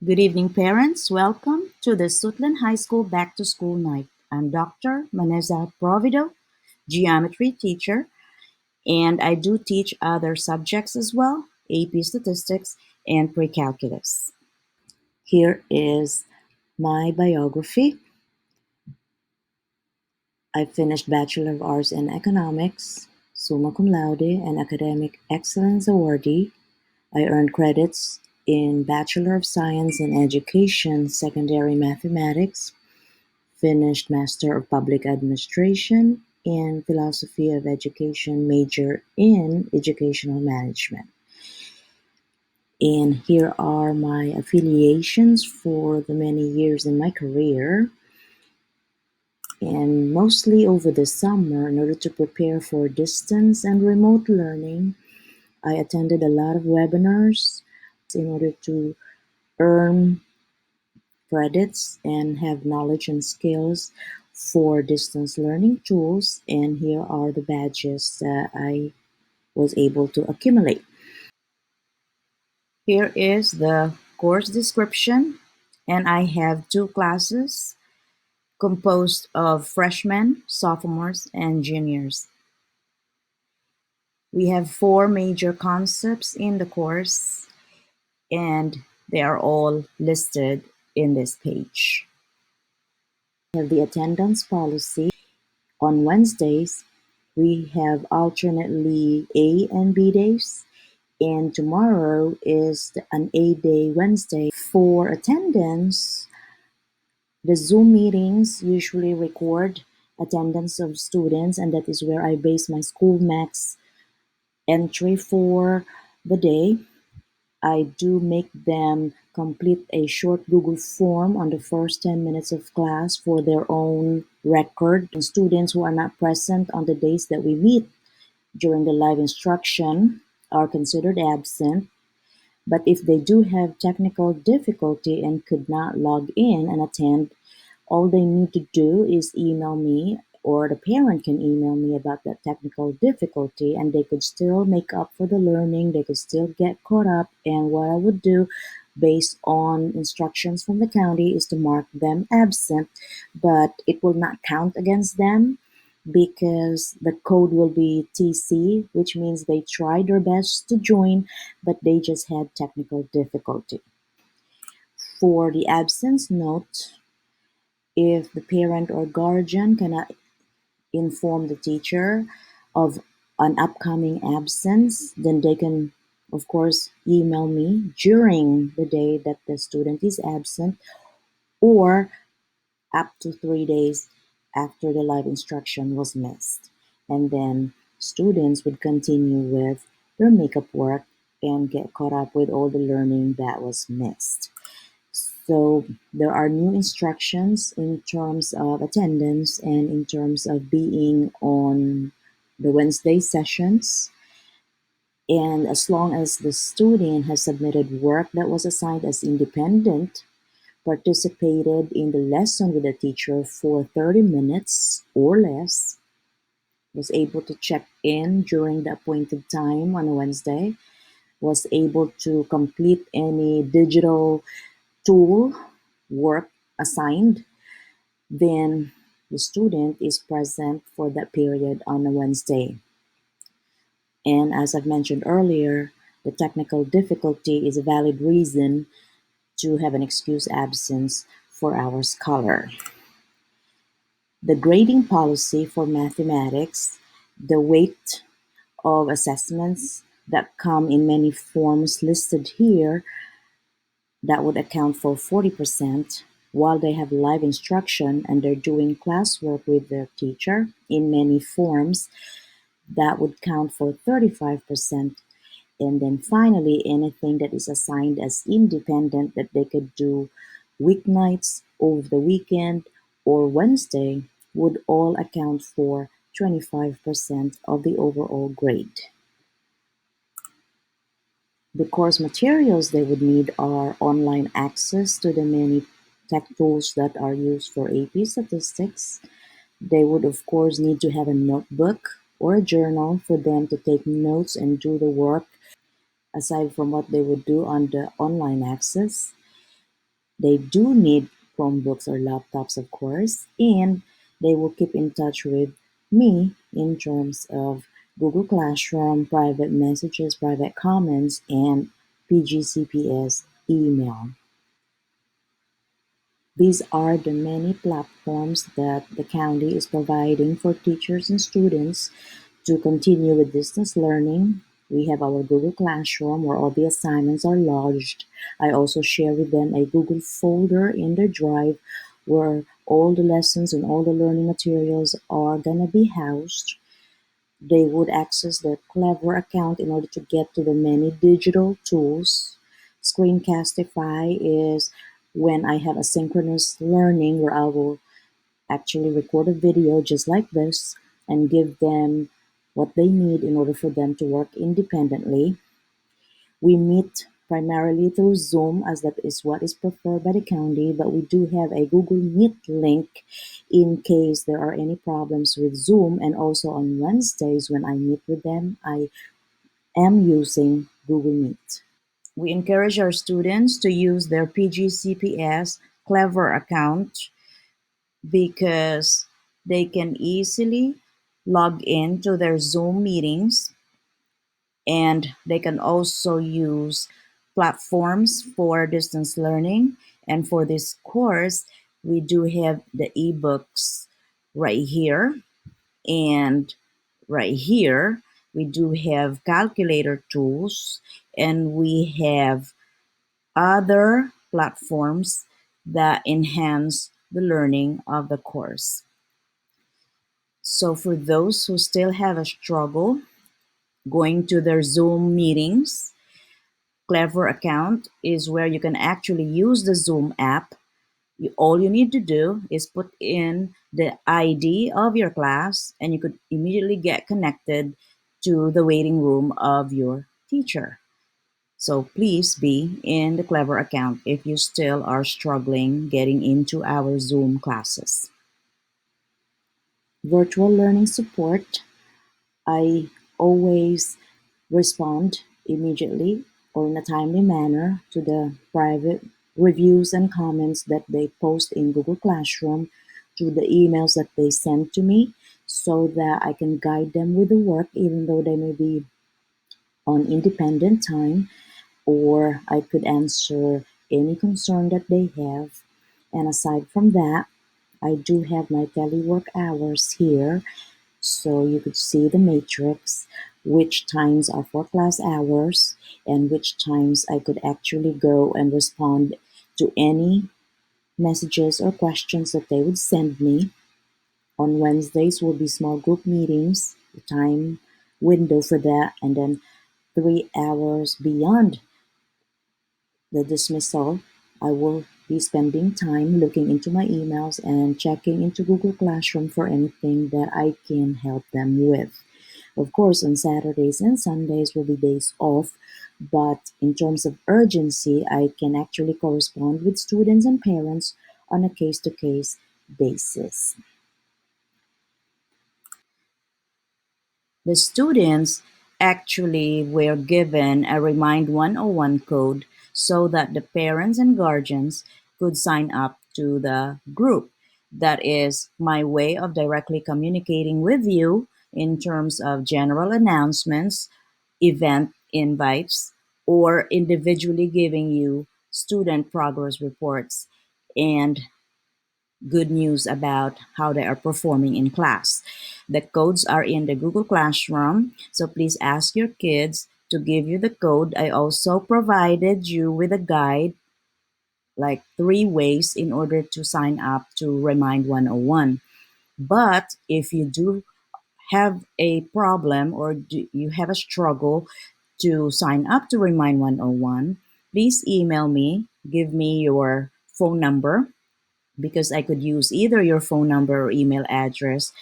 Good evening, parents. Welcome to the Suitland High School Back to School Night. I'm Dr. Maneza Provido, geometry teacher, and I do teach other subjects as well, AP statistics and pre-calculus. Here is my biography. I finished Bachelor of Arts in Economics, summa cum laude, and Academic Excellence Awardee. I earned credits in Bachelor of Science in Education, Secondary Mathematics, finished Master of Public Administration and Philosophy of Education major in Educational Management. And here are my affiliations for the many years in my career. And mostly over the summer, in order to prepare for distance and remote learning, I attended a lot of webinars in order to earn credits and have knowledge and skills for distance learning tools, and here are the badges that I was able to accumulate. Here is the course description, and I have two classes composed of freshmen, sophomores, and juniors. We have four major concepts in the course, and they are all listed in this page. We have the attendance policy. On Wednesdays, we have alternately A and B days, and tomorrow is an A day Wednesday. For attendance, the Zoom meetings usually record attendance of students, and that is where I base my school max entry for the day. I do make them complete a short Google form on the first 10 minutes of class for their own record. And students who are not present on the days that we meet during the live instruction are considered absent. But if they do have technical difficulty and could not log in and attend, all they need to do is email me, or the parent can email me about that technical difficulty, and they could still make up for the learning. They could still get caught up. And what I would do based on instructions from the county is to mark them absent, but it will not count against them because the code will be TC, which means they tried their best to join, but they just had technical difficulty. For the absence note, if the parent or guardian cannot inform the teacher of an upcoming absence, then they can, of course, email me during the day that the student is absent, or up to 3 days after the live instruction was missed. And then students would continue with their makeup work and get caught up with all the learning that was missed. So there are new instructions in terms of attendance and in terms of being on the Wednesday sessions. And as long as the student has submitted work that was assigned as independent, participated in the lesson with the teacher for 30 minutes or less, was able to check in during the appointed time on a Wednesday, was able to complete any digital tool work assigned, then the student is present for that period on a Wednesday. And as I've mentioned earlier, the technical difficulty is a valid reason to have an excused absence for our scholar. The grading policy for mathematics, the weight of assessments that come in many forms listed here, that would account for 40%, while they have live instruction and they're doing classwork with their teacher in many forms, that would count for 35%. And then finally, anything that is assigned as independent that they could do weeknights, over the weekend, or Wednesday would all account for 25% of the overall grade. The course materials they would need are online access to the many tech tools that are used for AP statistics. They would, of course, need to have a notebook or a journal for them to take notes and do the work aside from what they would do on the online access. They do need Chromebooks or laptops, of course, and they will keep in touch with me in terms of Google Classroom, private messages, private comments, and PGCPS email. These are the many platforms that the county is providing for teachers and students to continue with distance learning. We have our Google Classroom where all the assignments are lodged. I also share with them a Google folder in their drive where all the lessons and all the learning materials are gonna be housed. They would access their Clever account in order to get to the many digital tools. Screencastify is when I have asynchronous learning where I will actually record a video just like this and give them what they need in order for them to work independently. We meet primarily through Zoom as that is what is preferred by the county, but we do have a Google Meet link in case there are any problems with Zoom. And also on Wednesdays when I meet with them, I am using Google Meet. We encourage our students to use their PGCPS Clever account because they can easily log in to their Zoom meetings, and they can also use platforms for distance learning. And for this course, we do have the ebooks right here, and right here we do have calculator tools, and we have other platforms that enhance the learning of the course. So for those who still have a struggle going to their Zoom meetings, Clever account is where you can actually use the Zoom app. All you need to do is put in the ID of your class and you could immediately get connected to the waiting room of your teacher. So please be in the Clever account if you still are struggling getting into our Zoom classes. Virtual learning support. I always respond immediately or in a timely manner to the private reviews and comments that they post in Google Classroom, to the emails that they send to me, so that I can guide them with the work even though they may be on independent time, or I could answer any concern that they have. And aside from that, I do have my telework hours here, so you could see the matrix, which times are for class hours and which times I could actually go and respond to any messages or questions that they would send me. On Wednesdays will be small group meetings, the time window for that, and then 3 hours beyond the dismissal, I will be spending time looking into my emails and checking into Google Classroom for anything that I can help them with. Of course, on Saturdays and Sundays will be days off, but in terms of urgency, I can actually correspond with students and parents on a case-to-case basis. The students actually were given a Remind 101 code so that the parents and guardians could sign up to the group. That is my way of directly communicating with you in terms of general announcements, event invites, or individually giving you student progress reports and good news about how they are performing in class. The codes are in the Google Classroom, so please ask your kids to give you the code. I also provided you with a guide, like 3 ways in order to sign up to Remind 101. But if you do have a problem or do you have a struggle to sign up to Remind 101, please email me, give me your phone number, because I could use either your phone number or email address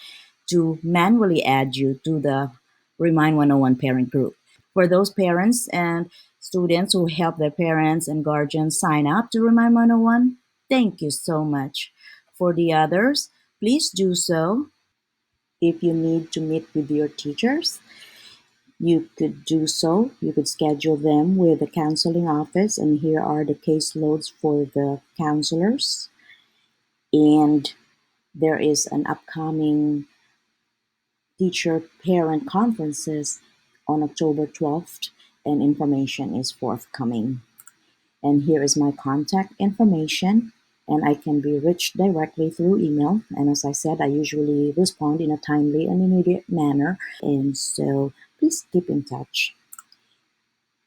to manually add you to the Remind 101 parent group. For those parents and students who help their parents and guardians sign up to Remind 101, thank you so much. For the others, please do so. If you need to meet with your teachers, You could do so. You could schedule them with the counseling office, and here are the caseloads for the counselors. And there is an upcoming teacher-parent conferences on October 12th, and information is forthcoming. And here is my contact information, and I can be reached directly through email. And as I said, I usually respond in a timely and immediate manner. And so please keep in touch.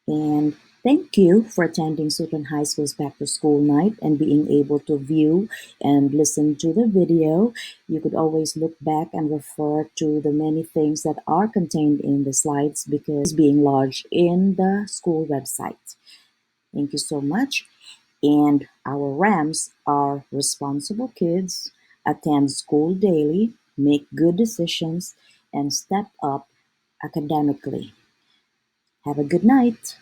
And thank you for attending Suitland High School's Back to School night and being able to view and listen to the video. You could always look back and refer to the many things that are contained in the slides because it's being lodged in the school website. Thank you so much. And our RAMs are responsible kids, attend school daily, make good decisions, and step up academically. Have a good night.